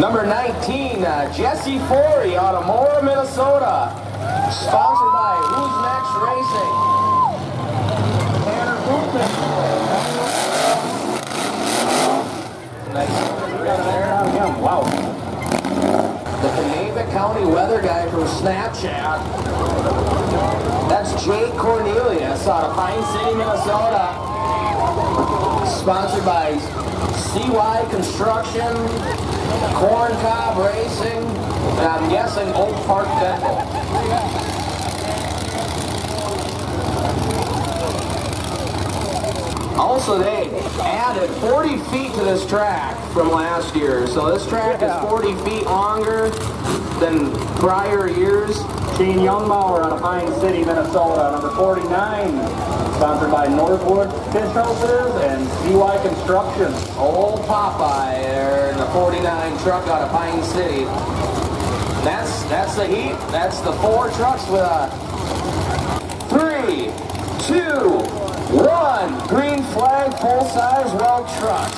Number 19, Jesse Forey out of Mora, Minnesota. Sponsored by Who's Next Racing. Tanner Bootman. Nice. Wow. The Caneva County weather guy from Snapchat. That's Jake Cornelius out of Pine City, Minnesota. Sponsored by CY Construction, Corn Cob Racing, and I'm guessing Oak Park Dental. Also, they added 40 feet to this track from last year. So this track is 40 feet longer than prior years. Shane Youngmauer out of Pine City, Minnesota, number 49. Sponsored by Northwood Fish Houses and CY Construction. Old Popeye there in the 49 truck out of Pine City. That's the heat. That's the 4 trucks with a 3, 2, 1. Green flag, full-size well truck.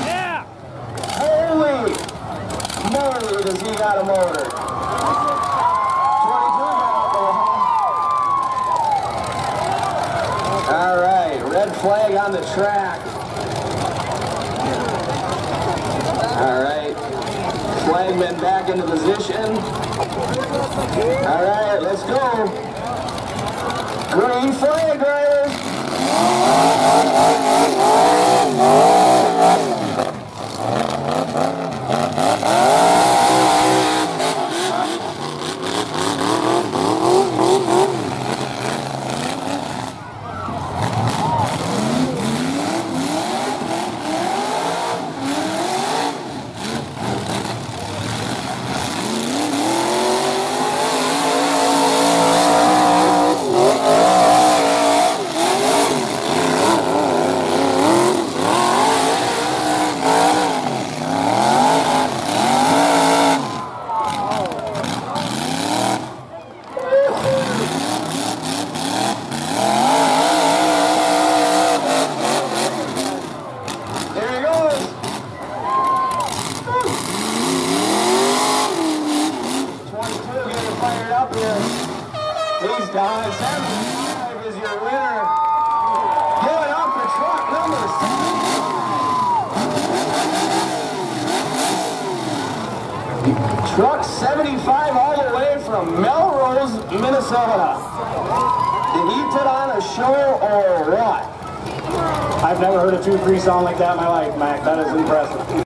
Yeah! Holy moly, does he got a motor. 22 All right, red flag on the track. All right, flagman back into position. All right, let's go. Green flag, drivers. He's done. 75 is your winner. Going off the truck number 7. Truck 75 all the way from Melrose, Minnesota. Did he put on a show or what? I've never heard a 2-3 sound like that in my life, Mac. That is impressive.